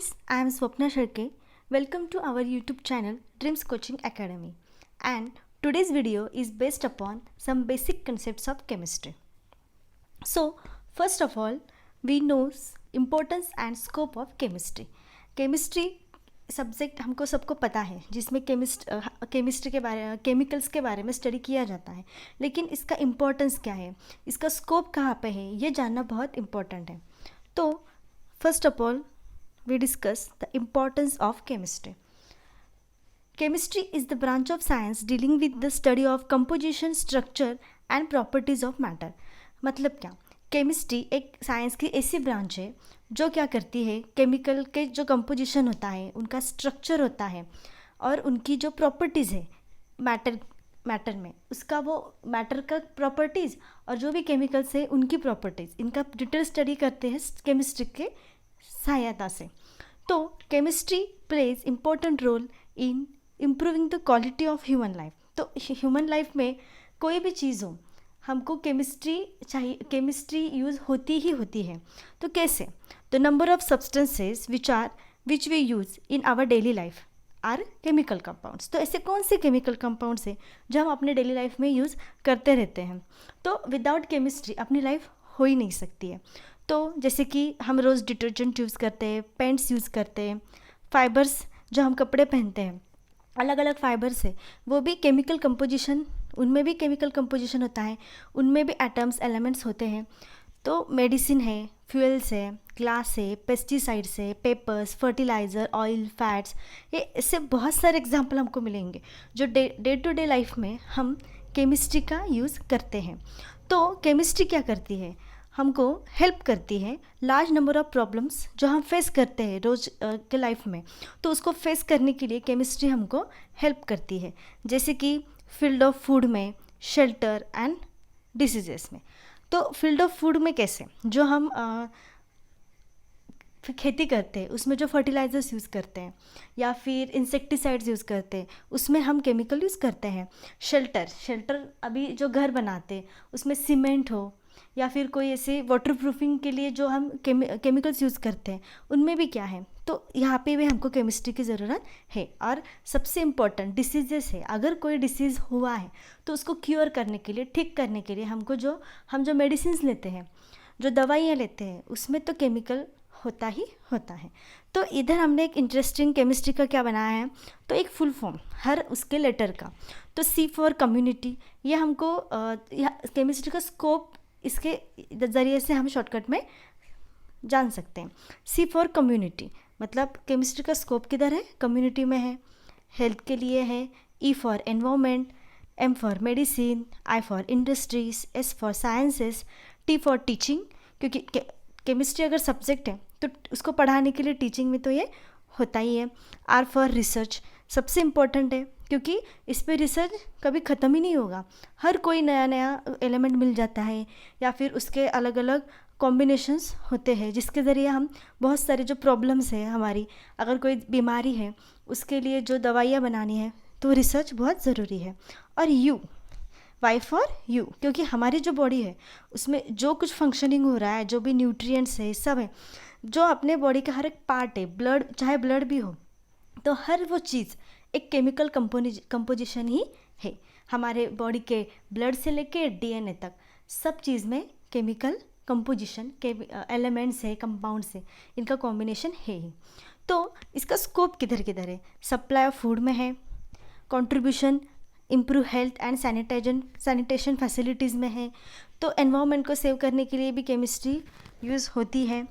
I am Swapna Sharke. Welcome to our YouTube channel Dreams Coaching Academy. And today's video is based upon some basic concepts of chemistry. So, first of all, we know importance and scope of chemistry. Chemistry subject हमको सबको पता है जिसमें chemistry के बारे chemicals के बारे में स्टडी किया जाता है, लेकिन इसका इम्पोर्टेंस क्या है, इसका स्कोप कहाँ पे है, ये जानना बहुत इम्पोर्टेंट है. तो first of all we discuss the importance of chemistry. Chemistry is the branch of science dealing with the study of composition, structure and properties of matter. मतलब क्या, केमिस्ट्री एक साइंस की ऐसी ब्रांच है जो क्या करती है, केमिकल के जो कंपोजिशन होता है, उनका स्ट्रक्चर होता है और उनकी जो प्रॉपर्टीज़ है मैटर में, उसका वो मैटर का प्रॉपर्टीज़ और जो भी केमिकल्स है उनकी प्रॉपर्टीज़, इनका डिटेल स्टडी करते हैं केमिस्ट्री के सहायता से. तो chemistry plays important role in improving the quality of human life. तो ह्यूमन लाइफ में कोई भी चीज़ हो, हमको केमिस्ट्री चाहिए, केमिस्ट्री यूज़ होती ही होती है. तो कैसे? The number of substances which we use in our daily life are chemical compounds. तो ऐसे कौन से केमिकल कंपाउंड्स हैं जो हम अपने डेली लाइफ में यूज़ करते रहते हैं. तो विदाउट केमिस्ट्री अपनी लाइफ हो ही नहीं सकती है. तो जैसे कि हम रोज़ डिटर्जेंट यूज़ करते हैं, पेंट्स यूज़ करते हैं, फाइबर्स जो हम कपड़े पहनते हैं, अलग अलग फाइबर्स है, वो भी केमिकल कंपोजिशन, उनमें भी केमिकल कंपोजिशन होता है, उनमें भी एटम्स एलिमेंट्स होते हैं. तो मेडिसिन है, फ्यूल्स है, ग्लास है, पेस्टिसाइड्स है, पेपर्स, फर्टिलाइज़र, ऑयल, फैट्स, ये इससे बहुत सारे एग्जाम्पल हमको मिलेंगे जो डे टू डे लाइफ में हम केमिस्ट्री का यूज़ करते हैं. तो केमिस्ट्री क्या करती है, हमको हेल्प करती है लार्ज नंबर ऑफ प्रॉब्लम्स जो हम फेस करते हैं रोज़ के लाइफ में. तो उसको फेस करने के लिए केमिस्ट्री हमको हेल्प करती है, जैसे कि फील्ड ऑफ फूड में, शेल्टर एंड डिसीजेस में. तो फील्ड ऑफ फूड में कैसे, जो हम खेती करते हैं उसमें जो फर्टिलाइज़र्स यूज़ करते हैं या फिर इंसेक्टिसाइड्स यूज़ करते हैं, उसमें हम केमिकल यूज़ करते हैं. शेल्टर अभी जो घर बनाते हैं उसमें सीमेंट हो या फिर कोई ऐसे वाटर प्रूफिंग के लिए जो हम केमिकल्स यूज़ करते हैं, उनमें भी क्या है, तो यहाँ पे भी हमको केमिस्ट्री की ज़रूरत है. और सबसे इम्पॉर्टेंट डिसीजेस है, अगर कोई डिसीज़ हुआ है तो उसको क्योर करने के लिए, ठीक करने के लिए हमको हम जो मेडिसिन लेते हैं, जो दवाइयाँ लेते हैं, उसमें तो केमिकल होता ही होता है. तो इधर हमने एक इंटरेस्टिंग केमिस्ट्री का क्या बनाया है, तो एक फुल फॉर्म हर उसके लेटर का. तो सी फॉर कम्युनिटी, ये हमको केमिस्ट्री का स्कोप इसके ज़रिए से हम शॉर्टकट में जान सकते हैं. सी फॉर कम्युनिटी मतलब केमिस्ट्री का स्कोप किधर है, कम्युनिटी में है, हेल्थ के लिए है. E for environment, M for medicine, I for industries, S for sciences, T for teaching, क्योंकि केमिस्ट्री अगर सब्जेक्ट है तो उसको पढ़ाने के लिए टीचिंग में तो ये होता ही है. आर फॉर रिसर्च, सबसे इम्पोर्टेंट है क्योंकि इस पर रिसर्च कभी ख़त्म ही नहीं होगा, हर कोई नया नया एलिमेंट मिल जाता है या फिर उसके अलग अलग कॉम्बिनेशंस होते हैं जिसके ज़रिए हम बहुत सारे जो प्रॉब्लम्स है हमारी, अगर कोई बीमारी है उसके लिए जो दवाइयाँ बनानी है, तो रिसर्च बहुत ज़रूरी है. और यू, वाई फॉर यू, क्योंकि हमारी जो बॉडी है उसमें जो कुछ फंक्शनिंग हो रहा है, जो भी न्यूट्रिएंट्स है, सब है, जो अपने बॉडी का हर एक पार्ट है, ब्लड चाहे ब्लड भी हो, तो हर वो चीज़ एक केमिकल कंपोजिशन ही है. हमारे बॉडी के ब्लड से लेके डीएनए तक सब चीज़ में केमिकल कंपोजिशन के एलिमेंट्स है, कंपाउंड्स है, इनका कॉम्बिनेशन है ही. तो इसका स्कोप किधर किधर है, सप्लाई ऑफ फूड में है, contribution improve health and sanitation facilities में है. तो एनवायरनमेंट को सेव करने के लिए भी केमिस्ट्री यूज़ होती है.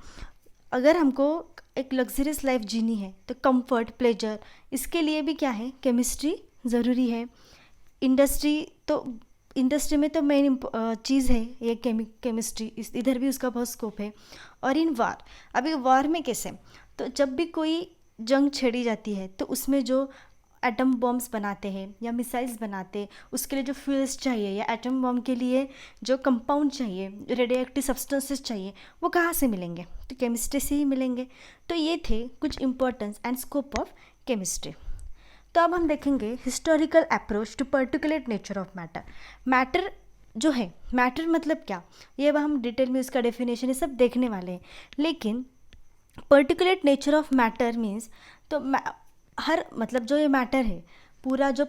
अगर हमको एक लग्जरियस लाइफ जीनी है तो कंफर्ट, प्लेजर, इसके लिए भी क्या है, केमिस्ट्री ज़रूरी है. इंडस्ट्री में तो मेन चीज़ है ये केमिस्ट्री, इधर भी उसका बहुत स्कोप है. और इन वार, अभी वार में कैसे, तो जब भी कोई जंग छेड़ी जाती है तो उसमें जो एटम बॉम्ब्स बनाते हैं या मिसाइल्स बनाते हैं, उसके लिए जो फ्यूल्स चाहिए या एटम बॉम्ब के लिए जो कंपाउंड चाहिए, रेडियो एक्टिव सब्सटेंसेस चाहिए, वो कहाँ से मिलेंगे, तो केमिस्ट्री से ही मिलेंगे. तो ये थे कुछ importance and scope of chemistry. तो अब हम देखेंगे historical approach to particulate nature of matter. Matter जो है, मैटर मतलब क्या, ये हम डिटेल में उसका डेफिनेशन ये सब देखने वाले हैं. लेकिन particulate nature of matter means, तो हर मतलब जो ये मैटर है पूरा जो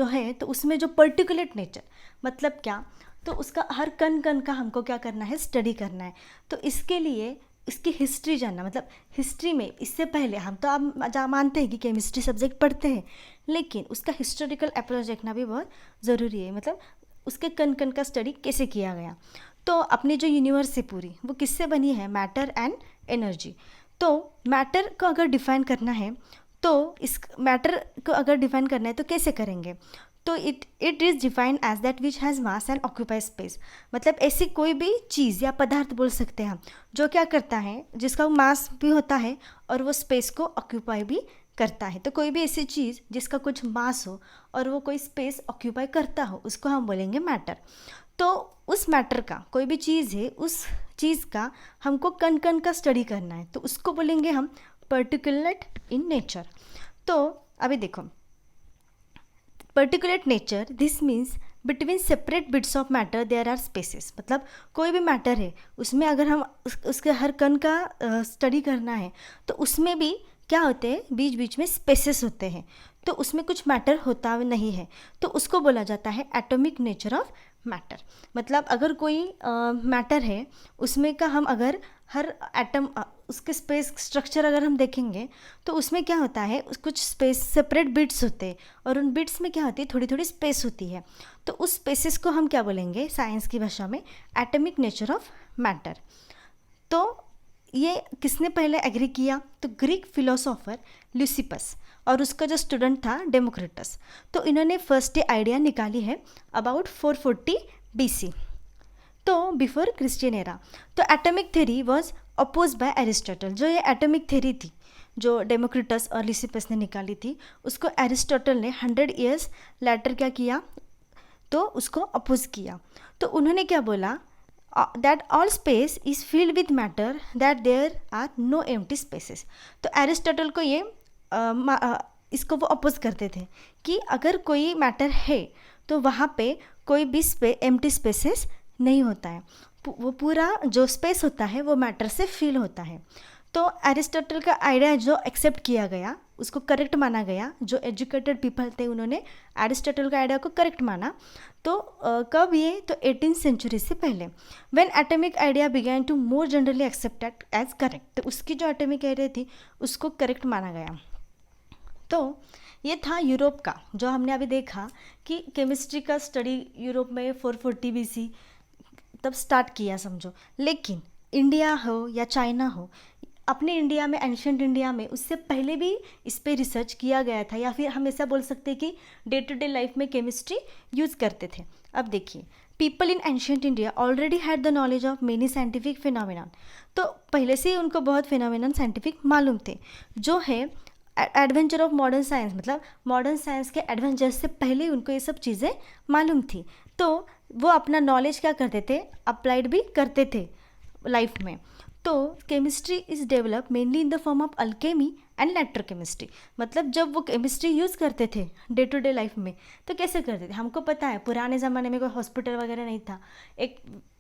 है, तो उसमें जो पर्टिकुलेट नेचर मतलब क्या, तो उसका हर कण कण का हमको क्या करना है, स्टडी करना है। तो इसके लिए इसकी हिस्ट्री जानना, मतलब हिस्ट्री में इससे पहले हम तो आप मानते हैं कि केमिस्ट्री सब्जेक्ट पढ़ते हैं, लेकिन उसका हिस्टोरिकल अप्रोच देखना भी बहुत ज़रूरी है। मतलब उसके कण कण का स्टडी कैसे किया गया। तो अपनी जो यूनिवर्स है पूरी, वो किससे बनी है, मैटर एंड एनर्जी। तो मैटर को अगर डिफाइन करना है, तो इस मैटर को अगर डिफाइन करना है तो कैसे करेंगे। तो it is defined as that which has mass and occupy space. मतलब ऐसी कोई भी चीज़ या पदार्थ बोल सकते हैं हम, जो क्या करता है, जिसका मास भी होता है और वो स्पेस को ऑक्यूपाई भी करता है। तो कोई भी ऐसी चीज़ जिसका कुछ मास हो और वो कोई स्पेस ऑक्यूपाई करता हो, उसको हम बोलेंगे मैटर। तो उस मैटर का, कोई भी चीज़ है, उस चीज़ का हमको कण कण का स्टडी करना है, तो उसको बोलेंगे हम पर्टिकुलेट इन नेचर। तो अभी देखो, particulate nature, this means between separate bits of matter there are spaces. मतलब कोई भी मैटर है, उसमें अगर हम उसके हर कण का स्टडी करना है, तो उसमें भी क्या होते हैं, बीच बीच में स्पेसेस होते हैं, तो उसमें कुछ मैटर होता नहीं है, तो उसको बोला जाता है एटॉमिक नेचर ऑफ मैटर। मतलब अगर कोई मैटर है, उसमें का हम अगर हर एटम उसके स्पेस स्ट्रक्चर अगर हम देखेंगे, तो उसमें क्या होता है, कुछ स्पेस सेपरेट बिट्स होते हैं, और उन बिट्स में क्या होती है, थोड़ी थोड़ी स्पेस होती है। तो उस स्पेसेस को हम क्या बोलेंगे साइंस की भाषा में, एटॉमिक नेचर ऑफ मैटर। तो ये किसने पहले एग्री किया, तो ग्रीक फिलोसोफर ल्यूसिपस और उसका जो स्टूडेंट था डेमोक्रिटस। तो इन्होंने फर्स्ट ये आइडिया निकाली है अबाउट 440 BC, तो बिफोर क्रिश्चियन एरा। तो atomic theory was oppose by Aristotle. जो ये एटॉमिक थ्योरी थी, जो डेमोक्रिटस और ल्यूसिपस ने निकाली थी, उसको एरिस्टोटल ने 100 ईयर्स लेटर क्या किया, तो उसको अपोज किया। तो उन्होंने क्या बोला, that all space is filled with matter, that there are no empty spaces. तो एरिस्टोटल को ये इसको वो अपोज करते थे कि अगर कोई मैटर है तो वहाँ पे कोई भी एम्प्टी स्पेसेस नहीं होता है, वो पूरा जो स्पेस होता है वो मैटर से फिल होता है। तो एरिस्टोटल का आइडिया जो एक्सेप्ट किया गया, उसको करेक्ट माना गया। जो एजुकेटेड पीपल थे उन्होंने एरिस्टोटल का आइडिया को करेक्ट माना। तो कब ये, तो 18th सेंचुरी से पहले, when atomic idea began to more generally accepted as correct. तो उसकी जो एटॉमिक आइडिया थी उसको करेक्ट माना गया। तो ये था यूरोप का, जो हमने अभी देखा कि केमिस्ट्री का स्टडी यूरोप में 440 BC तब स्टार्ट किया समझो। लेकिन इंडिया हो या चाइना हो, अपने इंडिया में, एंशियंट इंडिया में उससे पहले भी इस पर रिसर्च किया गया था, या फिर हम ऐसा बोल सकते हैं कि डे टू डे लाइफ में केमिस्ट्री यूज़ करते थे। अब देखिए, people in ancient India already had the knowledge of many scientific phenomena. तो पहले से ही उनको बहुत फिनोमिनन साइंटिफिक मालूम थे, जो है एडवेंचर ऑफ मॉडर्न साइंस। मतलब मॉडर्न साइंस के एडवेंचर से पहले उनको ये सब चीज़ें मालूम थी, तो वो अपना नॉलेज क्या करते थे, अप्लाइड भी करते थे लाइफ में। तो chemistry is develop mainly in the form of Alchemy and electrochemistry. मतलब जब वो केमिस्ट्री यूज़ करते थे डे टू डे लाइफ में, तो कैसे करते थे, हमको पता है पुराने ज़माने में कोई हॉस्पिटल वगैरह नहीं था। एक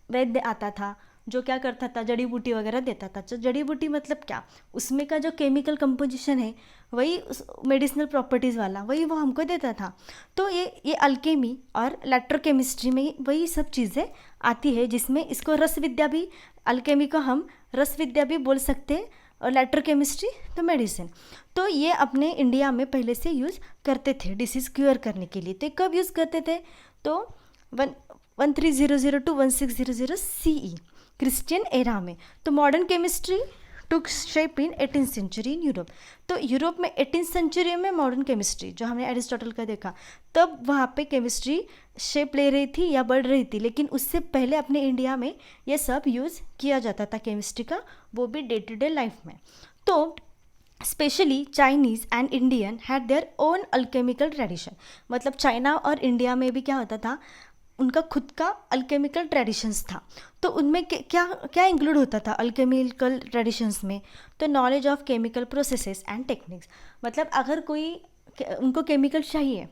वैद्य आता था जो क्या करता था, जड़ी बूटी वगैरह देता था। तो जड़ी बूटी मतलब क्या, उसमें का जो केमिकल कंपोजिशन है वही मेडिसिनल प्रॉपर्टीज़ वाला, वही वो हमको देता था। तो ये अल्केमी और इलेक्ट्रोकेमिस्ट्री में वही सब चीज़ें आती है, जिसमें इसको रस विद्या भी, अल्केमी को हम रस विद्या भी बोल सकते हैं, और इलेक्ट्रोकेमिस्ट्री तो मेडिसिन। तो ये अपने इंडिया में पहले से यूज़ करते थे डिसीज़ क्योर करने के लिए। तो कब यूज़ करते थे, तो 1300 to 1600 CE, क्रिश्चियन एरा में। तो modern chemistry took shape in 18th century in Europe. तो यूरोप में 18th सेंचुरी में मॉडर्न केमिस्ट्री, जो हमने एरिस्टोटल का देखा, तब वहाँ पे केमिस्ट्री शेप ले रही थी या बढ़ रही थी। लेकिन उससे पहले अपने इंडिया में ये सब यूज़ किया जाता था केमिस्ट्री का, वो भी डे टू डे लाइफ में। तो specially Chinese and Indian had their own alchemical tradition. मतलब चाइना और इंडिया में भी क्या होता था, उनका खुद का अल्केमिकल ट्रेडिशंस था। तो उनमें क्या क्या इंक्लूड होता था अल्केमिकल ट्रेडिशंस में, तो knowledge of chemical processes and techniques. मतलब अगर कोई उनको केमिकल चाहिए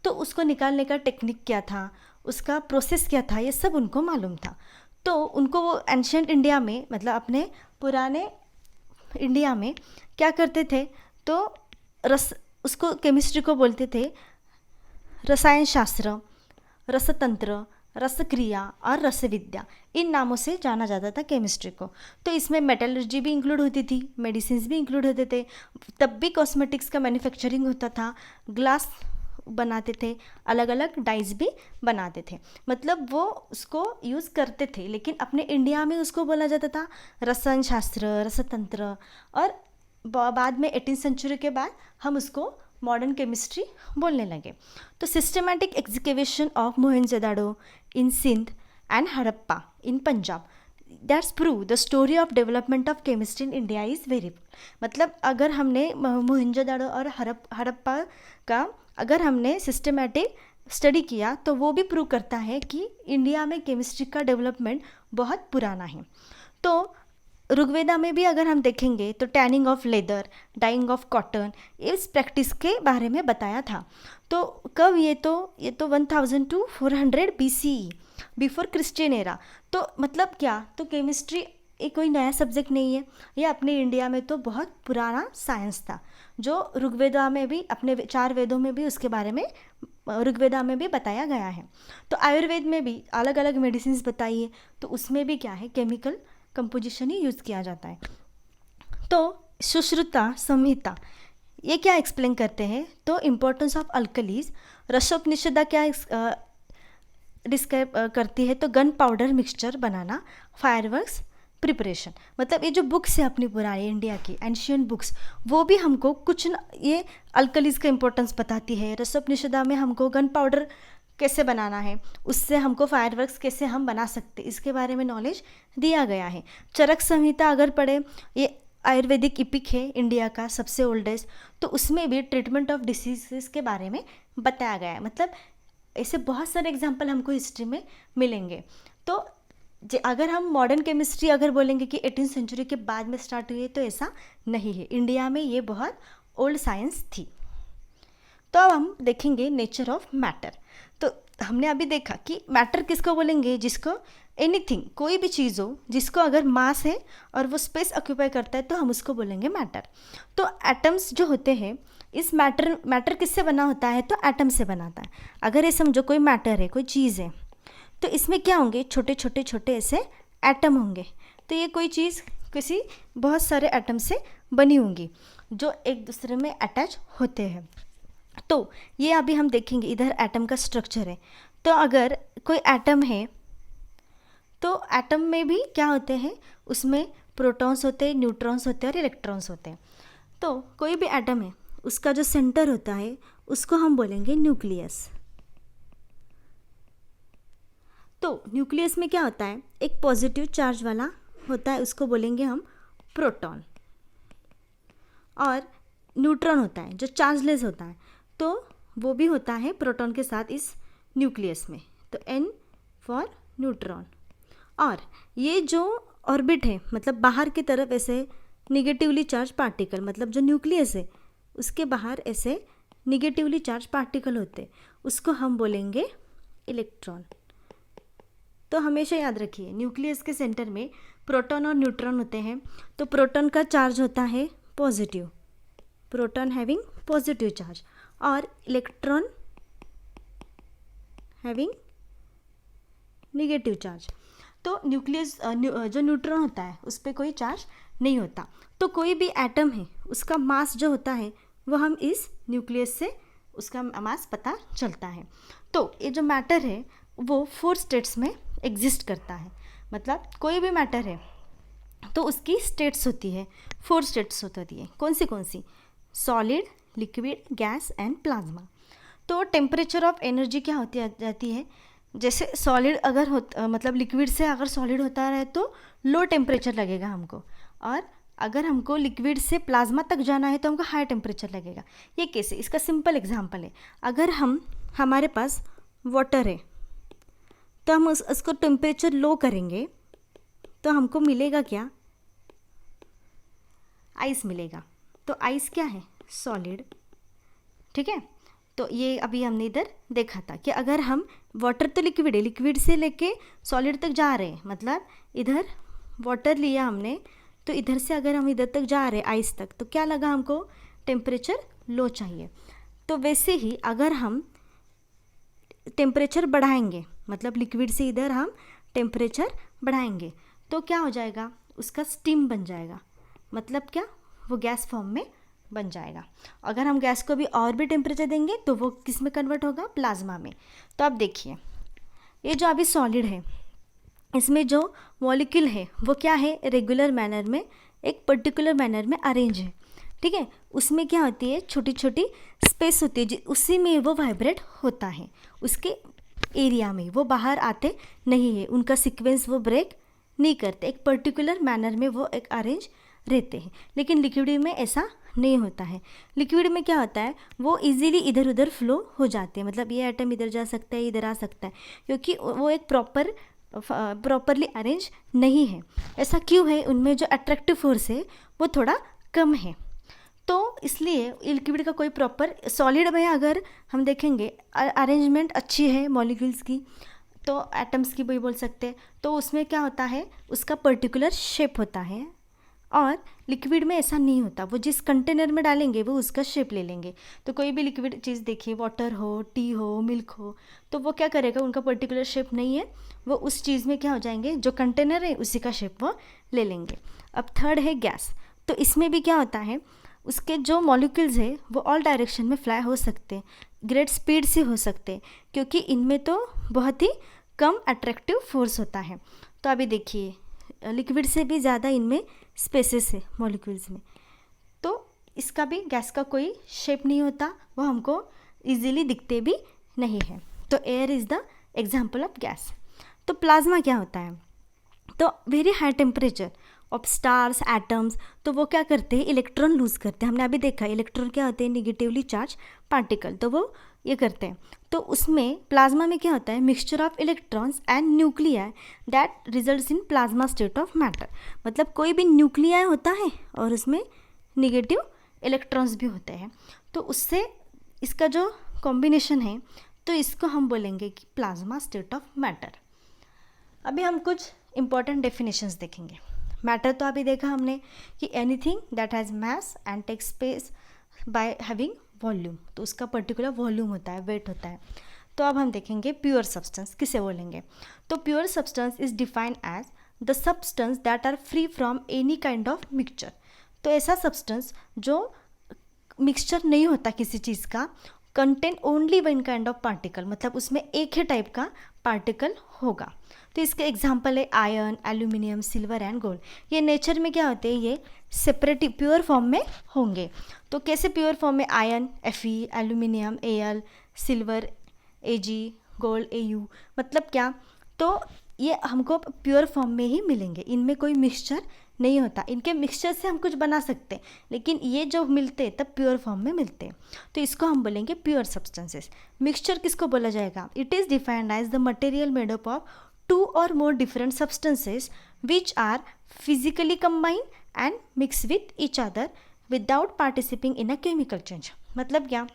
तो उसको निकालने का टेक्निक क्या था, उसका प्रोसेस क्या था, ये सब उनको मालूम था। तो उनको वो एंशियंट इंडिया में, मतलब अपने पुराने इंडिया में क्या करते थे, तो उसको केमिस्ट्री को बोलते थे रसायन शास्त्र, रसतंत्र, रसक्रिया और रसविद्या, इन नामों से जाना जाता था केमिस्ट्री को। तो इसमें मेटलर्जी भी इंक्लूड होती थी, मेडिसिन्स भी इंक्लूड होते थे, तब भी कॉस्मेटिक्स का मैन्युफैक्चरिंग होता था, ग्लास बनाते थे, अलग अलग डाइज भी बनाते थे, मतलब वो उसको यूज़ करते थे। लेकिन अपने इंडिया में उसको बोला जाता था रसायन शास्त्र, रसतंत्र, और बाद में 18th सेंचुरी के बाद हम उसको मॉडर्न केमिस्ट्री बोलने लगे। तो systematic excavation of Mohenjodaro in Sindh and Harappa in Punjab, that's prove the story of development of chemistry in India is very, मतलब अगर हमने मोहनजोदाड़ो और हड़प्पा का अगर हमने सिस्टमैटिक स्टडी किया तो वो भी प्रूव करता है कि इंडिया में केमिस्ट्री का डेवलपमेंट बहुत पुराना है। तो ऋग्वेदा में भी अगर हम देखेंगे तो tanning of leather, dyeing of cotton, इस प्रैक्टिस के बारे में बताया था। तो कब ये तो 1000 to 400 BCE, before Christian era. तो मतलब क्या, तो केमिस्ट्री ये कोई नया सब्जेक्ट नहीं है, ये अपने इंडिया में तो बहुत पुराना साइंस था, जो ऋग्वेदा में भी, अपने 4 वेदों में भी उसके बारे में ऋग्वेदा में भी बताया गया है। तो आयुर्वेद में भी अलग अलग मेडिसिन बताई है, तो उसमें भी क्या है, केमिकल कंपोजिशन ही यूज़ किया जाता है। तो सुश्रुता संहिता ये क्या एक्सप्लेन करते हैं, तो इम्पोर्टेंस ऑफ अल्कलीज। रसोपनिषदा क्या डिस्क्राइब करती है, तो गन पाउडर मिक्सचर बनाना, फायरवर्क्स प्रिपरेशन, मतलब ये जो बुक्स है अपनी पुरानी इंडिया की एंशियंट बुक्स, वो भी हमको कुछ ये अल्कलीज का इम्पोर्टेंस बताती है। रसोपनिषदा में हमको गन पाउडर कैसे बनाना है, उससे हमको फायरवर्क्स कैसे हम बना सकते, इसके बारे में नॉलेज दिया गया है। चरक संहिता अगर पढ़े, ये आयुर्वेदिक इपिक है इंडिया का सबसे ओल्डेस्ट, तो उसमें भी ट्रीटमेंट ऑफ डिसीजेस के बारे में बताया गया है। मतलब ऐसे बहुत सारे एग्जाम्पल हमको हिस्ट्री में मिलेंगे। तो अगर हम मॉडर्न केमिस्ट्री अगर बोलेंगे कि 18th सेंचुरी के बाद में स्टार्ट हुई है, तो ऐसा नहीं है, इंडिया में ये बहुत ओल्ड साइंस थी। तो अब हम देखेंगे नेचर ऑफ मैटर। तो हमने अभी देखा कि मैटर किसको बोलेंगे, जिसको एनीथिंग, कोई भी चीज़ हो जिसको अगर मास है और वो स्पेस ऑक्यूपाई करता है तो हम उसको बोलेंगे मैटर। तो एटम्स जो होते हैं, इस मैटर किससे बना होता है, तो एटम से बनाता है। अगर ये समझो कोई मैटर है, कोई चीज़ है, तो इसमें क्या होंगे, छोटे छोटे छोटे ऐसे एटम होंगे। तो ये कोई चीज़ किसी बहुत सारे एटम से बनी होंगी जो एक दूसरे में अटैच होते हैं। तो ये अभी हम देखेंगे, इधर एटम का स्ट्रक्चर है। तो अगर कोई एटम है, तो एटम में भी क्या होते हैं, उसमें प्रोटॉन्स होते हैं, न्यूट्रॉन्स होते हैं और इलेक्ट्रॉन्स होते हैं। तो कोई भी एटम है, उसका जो सेंटर होता है उसको हम बोलेंगे न्यूक्लियस। तो न्यूक्लियस में क्या होता है, एक पॉजिटिव चार्ज वाला होता है, उसको बोलेंगे हम प्रोटॉन, और न्यूट्रॉन होता है जो चार्जलेस होता है, तो वो भी होता है प्रोटॉन के साथ इस न्यूक्लियस में, तो N फॉर न्यूट्रॉन। और ये जो ऑर्बिट है, मतलब बाहर की तरफ ऐसे निगेटिवली चार्ज पार्टिकल, मतलब जो न्यूक्लियस है उसके बाहर ऐसे निगेटिवली चार्ज पार्टिकल होते, उसको हम बोलेंगे इलेक्ट्रॉन। तो हमेशा याद रखिए, न्यूक्लियस के सेंटर में प्रोटॉन और न्यूट्रॉन होते हैं। तो प्रोटॉन का चार्ज होता है positive, proton having positive charge, और इलेक्ट्रॉन हैविंग निगेटिव चार्ज। तो न्यूक्लियस जो न्यूट्रॉन होता है उस पर कोई चार्ज नहीं होता। तो कोई भी एटम है, उसका मास जो होता है वो हम इस न्यूक्लियस से उसका मास पता चलता है। तो ये जो मैटर है वो 4 स्टेट्स में एग्जिस्ट करता है। मतलब कोई भी मैटर है तो उसकी स्टेट्स होती है, 4 स्टेट्स होती है। कौन सी, solid, liquid, gas and plasma. तो टेम्परेचर ऑफ एनर्जी क्या होती जाती है, जैसे सॉलिड अगर मतलब लिक्विड से अगर सॉलिड होता रहे तो लो टेम्परेचर लगेगा हमको, और अगर हमको लिक्विड से प्लाज्मा तक जाना है तो हमको हाई टेम्परेचर लगेगा। ये कैसे, इसका सिंपल एग्जांपल है, अगर हमारे पास वाटर है तो हम उसको टेम्परेचर लो करेंगे तो हमको मिलेगा क्या, आइस मिलेगा। तो आइस क्या है, सॉलिड, ठीक है। तो ये अभी हमने इधर देखा था कि अगर हम वाटर तो लिक्विड है, लिक्विड से लेके सॉलिड तक जा रहे हैं, मतलब इधर वाटर लिया हमने तो इधर से अगर हम इधर तक जा रहे हैं आइस तक, तो क्या लगा हमको, टेम्परेचर लो चाहिए। तो वैसे ही अगर हम टेम्परेचर बढ़ाएंगे, मतलब लिक्विड से इधर हम टेम्परेचर बढ़ाएंगे, तो क्या हो जाएगा, उसका स्टीम बन जाएगा, मतलब क्या, वो गैस फॉर्म में बन जाएगा। अगर हम गैस को भी और भी टेम्परेचर देंगे तो वो किस में कन्वर्ट होगा, प्लाज्मा में। तो अब देखिए, ये जो अभी सॉलिड है, इसमें जो मॉलिक्यूल है वो क्या है, रेगुलर मैनर में, एक पर्टिकुलर मैनर में अरेंज है, ठीक है। उसमें क्या होती है, छोटी छोटी स्पेस होती है, उसी में वो वाइब्रेट होता है, उसके एरिया में, वो बाहर आते नहीं है, उनका सीक्वेंस वो ब्रेक नहीं करते, एक पर्टिकुलर मैनर में वो एक अरेंज रहते हैं। लेकिन लिक्विड में ऐसा नहीं होता है। लिक्विड में क्या होता है, वो इजीली इधर उधर फ्लो हो जाते हैं, मतलब ये एटम इधर जा सकता है, इधर आ सकता है, क्योंकि वो एक प्रॉपरली अरेंज नहीं है। ऐसा क्यों है, उनमें जो अट्रैक्टिव फोर्स है वो थोड़ा कम है। तो इसलिए लिक्विड का कोई प्रॉपर, सॉलिड में अगर हम देखेंगे अरेंजमेंट अच्छी है मॉलिक्यूल्स की, तो एटम्स की भी बोल सकते हैं, तो उसमें क्या होता है, उसका पर्टिकुलर शेप होता है। और लिक्विड में ऐसा नहीं होता, वो जिस कंटेनर में डालेंगे वो उसका शेप ले लेंगे। तो कोई भी लिक्विड चीज़ देखिए, वाटर हो, टी हो, मिल्क हो, तो वो क्या करेगा, उनका पर्टिकुलर शेप नहीं है, वो उस चीज़ में क्या हो जाएंगे, जो कंटेनर है उसी का शेप वो ले लेंगे। अब थर्ड है गैस। तो इसमें भी क्या होता है, उसके जो मॉलिक्यूल्स है वो ऑल डायरेक्शन में फ्लाई हो सकते हैं, ग्रेट स्पीड से हो सकते हैं, क्योंकि इनमें तो बहुत ही कम अट्रैक्टिव फोर्स होता है। तो अभी देखिए, लिक्विड से भी ज़्यादा इनमें स्पेसेस है मॉलिक्यूल्स में, तो इसका भी, गैस का कोई शेप नहीं होता, वो हमको इजीली दिखते भी नहीं है। तो air is the example of gas. तो प्लाज्मा क्या होता है, तो very high temperature of stars, atoms, तो वो क्या करते हैं, इलेक्ट्रॉन लूज करते हैं। हमने अभी देखा इलेक्ट्रॉन क्या होते हैं, निगेटिवली चार्ज पार्टिकल, तो वो ये करते हैं। तो उसमें प्लाज्मा में क्या होता है, mixture of electrons and nuclei that results in plasma state of matter. मतलब कोई भी न्यूक्लियाई होता है और उसमें निगेटिव इलेक्ट्रॉन्स भी होते हैं, तो उससे इसका जो कॉम्बिनेशन है, तो इसको हम बोलेंगे कि प्लाज्मा स्टेट ऑफ मैटर। अभी हम कुछ इंपॉर्टेंट डेफिनेशंस देखेंगे। मैटर तो अभी देखा हमने कि anything that has mass and tech space by having volume, तो उसका पर्टिकुलर वॉल्यूम होता है, वेट होता है। तो अब हम देखेंगे प्योर सब्सटेंस किसे बोलेंगे। तो pure substance is defined as the substance that are free from any kind of mixture. तो ऐसा सब्सटेंस जो मिक्सचर नहीं होता किसी चीज़ का, contain only one kind of particle, मतलब उसमें एक ही टाइप का पार्टिकल होगा। तो इसके एग्जाम्पल है iron, aluminium, silver and gold. ये नेचर में क्या होते हैं, ये सेपरेट प्योर फॉर्म में होंगे। तो कैसे प्योर फॉर्म में, iron Fe, aluminium Al, silver Ag, gold Au, मतलब क्या, तो ये हमको प्योर फॉर्म में ही मिलेंगे, इनमें कोई मिक्सचर नहीं होता। इनके मिक्सचर से हम कुछ बना सकते हैं, लेकिन ये जो मिलते हैं तब प्योर फॉर्म में मिलते हैं, तो इसको हम बोलेंगे प्योर सब्सटेंसेस। मिक्सचर किसको बोला जाएगा, it is defined as the material made up of two or more different substances which are physically combined and mix with each other without participating in a chemical change। मतलब क्या,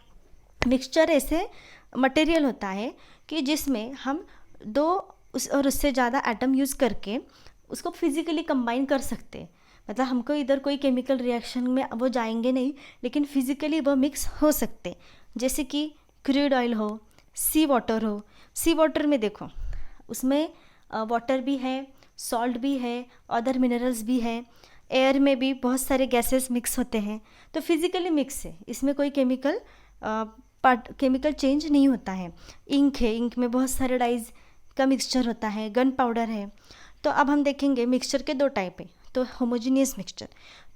mixture ऐसे material होता है कि जिसमें हम दो और उससे ज़्यादा एटम यूज़ करके उसको फिजिकली कंबाइन कर सकते हैं। मतलब हमको इधर कोई केमिकल रिएक्शन में वो जाएंगे नहीं, लेकिन फिजिकली वो मिक्स हो सकते, जैसे कि क्रूड ऑयल हो, सी वाटर हो। सी वाटर में देखो, उसमें वाटर भी है, सॉल्ट भी है, अदर मिनरल्स भी है, एयर में भी बहुत सारे गैसेस मिक्स होते हैं, तो फिजिकली मिक्स है, इसमें कोई केमिकल चेंज नहीं होता है। इंक है, इंक में बहुत सारे डाइज का मिक्सचर होता है, गन पाउडर है। तो अब हम देखेंगे मिक्सचर के दो टाइप है, तो होमोजीनियस मिक्सचर।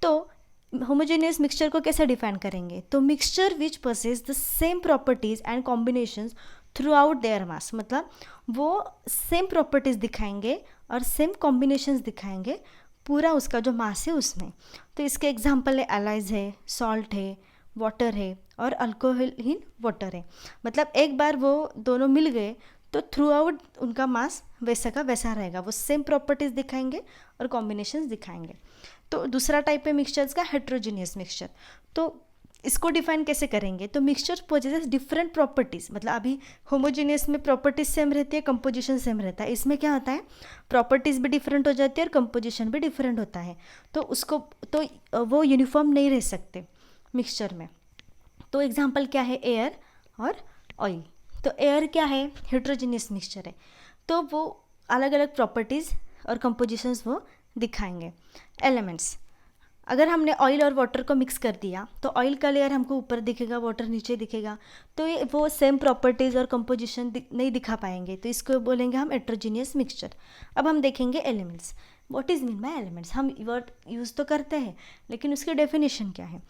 तो होमोजेनियस मिक्सचर को कैसे डिफाइन करेंगे, तो mixture which possess the same properties and combinations through out their mass, मतलब वो सेम प्रॉपर्टीज़ दिखाएंगे और सेम कॉम्बिनेशंस दिखाएंगे पूरा उसका जो मास है उसमें। तो इसके एग्जांपल है एलाइज है, सॉल्ट है, वाटर है और अल्कोहल इन वाटर है। मतलब एक बार वो दोनों मिल गए तो थ्रू आउट उनका मास वैसा का वैसा रहेगा, वो सेम प्रॉपर्टीज़ दिखाएंगे और कॉम्बिनेशंस दिखाएंगे। तो दूसरा टाइप है मिक्सचर्स का हेट्रोजीनियस मिक्सचर। तो इसको डिफाइन कैसे करेंगे, तो मिक्सचर पोजेसेस डिफरेंट प्रॉपर्टीज़, मतलब अभी होमोजीनियस में प्रॉपर्टीज सेम रहती है, कंपोजिशन सेम रहता है, इसमें क्या होता है प्रॉपर्टीज़ भी डिफरेंट हो जाती है और कंपोजिशन भी डिफरेंट होता है, तो उसको तो वो यूनिफॉर्म नहीं रह सकते मिक्सचर में। तो एग्जांपल क्या है, एयर और ऑयल। तो एयर क्या है, हेट्रोजीनियस मिक्सचर है, तो वो अलग अलग प्रॉपर्टीज़ और कंपोजिशंस वो दिखाएंगे। एलिमेंट्स, अगर हमने ऑयल और वाटर को मिक्स कर दिया तो ऑयल का लेयर हमको ऊपर दिखेगा, वाटर नीचे दिखेगा, तो ये वो सेम प्रॉपर्टीज़ और कंपोजिशन नहीं दिखा पाएंगे, तो इसको बोलेंगे हम हेट्रोजीनियस मिक्सचर। अब हम देखेंगे elements. What is mean by elements, हम वर्ड यूज़ तो करते हैं लेकिन उसकी डेफिनेशन क्या है,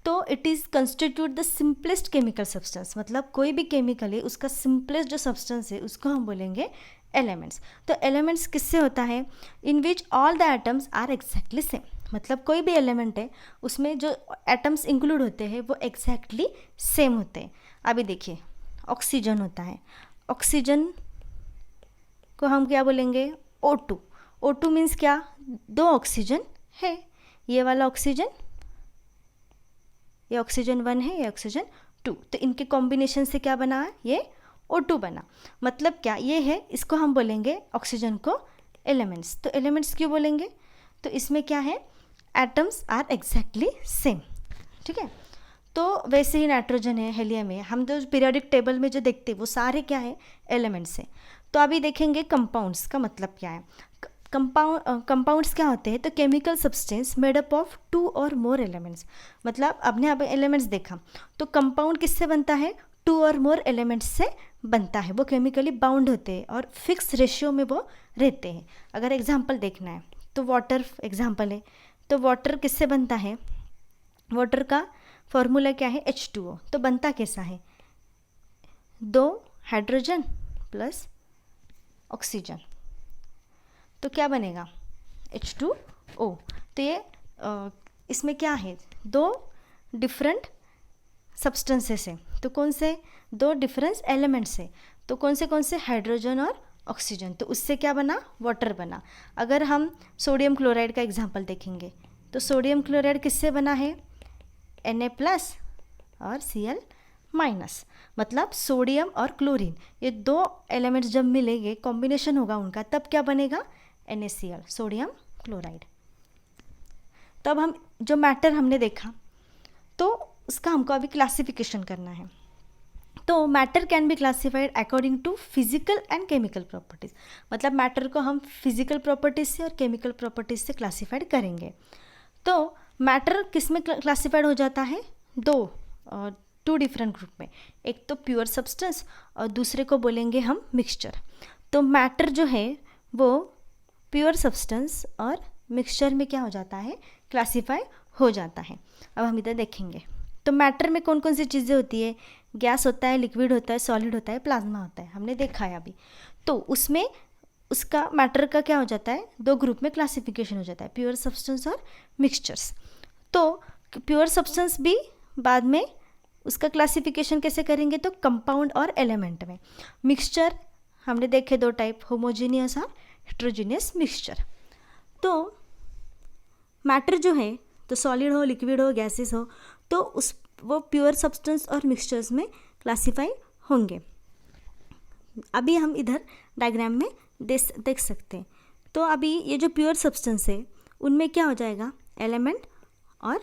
तो it is constitute the simplest chemical substance, मतलब कोई भी केमिकल है उसका सिंपलेस्ट जो सब्सटेंस है उसको हम बोलेंगे एलिमेंट्स। तो एलिमेंट्स किससे होता है, in which all the atoms are exactly same, मतलब कोई भी एलिमेंट है उसमें जो एटम्स इंक्लूड होते हैं वो एग्जैक्टली सेम होते हैं। अभी देखिए ऑक्सीजन होता है, ऑक्सीजन को हम क्या बोलेंगे, O2। O2 मीन्स क्या, दो ऑक्सीजन है, ये वाला ऑक्सीजन, ये ऑक्सीजन 1 है, ये ऑक्सीजन 2, तो इनके कॉम्बिनेशन से क्या बना है, ये O2 बना। मतलब क्या ये है, इसको हम बोलेंगे ऑक्सीजन को एलिमेंट्स। तो एलिमेंट्स क्यों बोलेंगे, तो इसमें क्या है, एटम्स आर एग्जैक्टली सेम, ठीक है। तो वैसे ही नाइट्रोजन है, हेलियम है, हम जो पीरियोडिक टेबल में जो देखते हैं वो सारे क्या है, एलिमेंट्स हैं। तो अभी देखेंगे कंपाउंड्स का मतलब क्या है। कंपाउंड्स क्या होते हैं, तो chemical substance made up of 2 और मोर एलिमेंट्स, मतलब आपने अब एलिमेंट्स देखा, तो कंपाउंड किससे बनता है, 2 और मोर एलिमेंट्स से बनता है, वो केमिकली बाउंड होते हैं और फिक्स रेशियो में वो रहते हैं। अगर एग्जांपल देखना है तो वाटर एग्जांपल है, तो वाटर किससे बनता है, वाटर का फॉर्मूला क्या है, H2O। तो बनता कैसा है, 2 हाइड्रोजन प्लस ऑक्सीजन, तो क्या बनेगा H2O। तो ये इसमें क्या है, 2 डिफरेंट सब्सटेंसेस है, तो कौन से, 2 डिफरेंस एलिमेंट्स है, तो कौन से हाइड्रोजन और ऑक्सीजन, तो उससे क्या बना, वाटर बना। अगर हम सोडियम क्लोराइड का एग्जांपल देखेंगे, तो सोडियम क्लोराइड किससे बना है, Na+ और Cl-, मतलब सोडियम और क्लोरीन, ये 2 एलिमेंट्स जब मिलेंगे, कॉम्बिनेशन होगा उनका, तब क्या बनेगा, NaCl, सोडियम क्लोराइड। तब हम जो मैटर हमने देखा, तो उसका हमको अभी क्लासिफिकेशन करना है। तो matter can be classified according to physical and chemical properties, मतलब मैटर को हम फिजिकल प्रॉपर्टीज से और केमिकल प्रॉपर्टीज से क्लासिफाइड करेंगे। तो मैटर किस में क्लासिफाइड हो जाता है, 2 डिफरेंट ग्रुप में, एक तो प्योर सब्सटेंस और दूसरे को बोलेंगे हम मिक्सचर। तो मैटर जो है वो प्योर सब्सटेंस और मिक्सचर में क्या हो जाता है, क्लासीफाई हो जाता है। अब हम इधर देखेंगे, तो मैटर में कौन कौन सी चीज़ें होती है, गैस होता है, लिक्विड होता है, सॉलिड होता है, प्लाज्मा होता है, हमने देखा है अभी। तो उसमें उसका मैटर का क्या हो जाता है, 2 ग्रुप में क्लासिफिकेशन हो जाता है, प्योर सब्सटेंस और मिक्सचर्स। तो प्योर सब्सटेंस भी बाद में उसका क्लासिफिकेशन कैसे करेंगे, तो कंपाउंड और एलिमेंट में। मिक्सचर हमने देखे 2 टाइप, होमोजीनियस और हेट्रोजीनियस मिक्सचर। तो मैटर जो है, तो सॉलिड हो, लिक्विड हो, गैसेस हो, तो वो प्योर सब्सटेंस और मिक्सचर्स में क्लासीफाई होंगे। अभी हम इधर डायग्राम में देख सकते हैं। तो अभी ये जो प्योर सब्सटेंस है उनमें क्या हो जाएगा, एलिमेंट और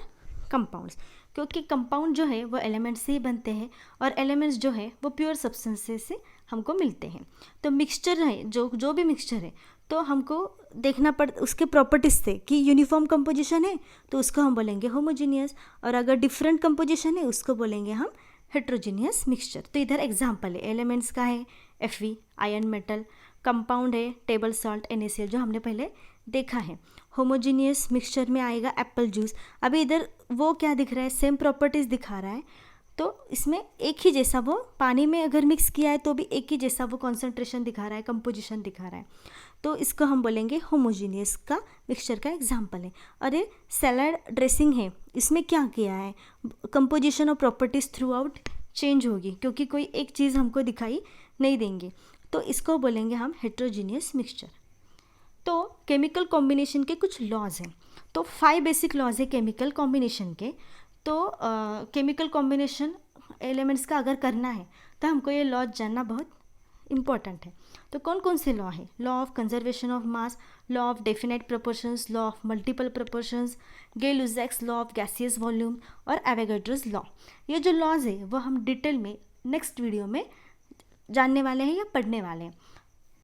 कंपाउंड्स, क्योंकि कंपाउंड जो है वो एलिमेंट से ही बनते हैं और एलिमेंट्स जो है वो प्योर सब्सटेंसेस से हमको मिलते हैं। तो मिक्सचर है, जो भी मिक्सचर है, तो हमको देखना उसके प्रॉपर्टीज से कि यूनिफॉर्म कंपोजिशन है तो उसको हम बोलेंगे होमोजीनियस, और अगर डिफरेंट कंपोजिशन है उसको बोलेंगे हम हेट्रोजीनियस मिक्सचर। तो इधर एग्जांपल है, एलिमेंट्स का है Fe आयरन मेटल, कंपाउंड है टेबल सॉल्ट NaCl जो हमने पहले देखा है। होमोजीनियस मिक्सचर में आएगा एप्पल जूस। अभी इधर वो क्या दिख रहा है, सेम प्रॉपर्टीज़ दिखा रहा है, तो इसमें एक ही जैसा, वो पानी में अगर मिक्स किया है तो भी एक ही जैसा वो कॉन्सेंट्रेशन दिखा रहा है, कंपोजिशन दिखा रहा है, तो इसको हम बोलेंगे होमोजीनियस का मिक्सचर का एग्जांपल है। और ये सैलड ड्रेसिंग है, इसमें क्या किया है, कंपोजिशन और प्रॉपर्टीज़ थ्रू आउट चेंज होगी, क्योंकि कोई एक चीज़ हमको दिखाई नहीं देंगे, तो इसको बोलेंगे हम हेट्रोजीनियस मिक्सचर। तो केमिकल कॉम्बिनेशन के कुछ लॉज हैं, तो 5 बेसिक लॉज है केमिकल कॉम्बिनेशन के। तो केमिकल कॉम्बिनेशन एलिमेंट्स का अगर करना है तो हमको ये लॉ जानना बहुत इम्पॉर्टेंट है। तो कौन कौन से लॉ है? Law of conservation of mass, law of definite proportions, law of multiple proportions, Gay-Lussac's law of gaseous volume और एवोगाड्रोस लॉ। ये जो लॉज है वो हम डिटेल में नेक्स्ट वीडियो में जानने वाले हैं या पढ़ने वाले हैं।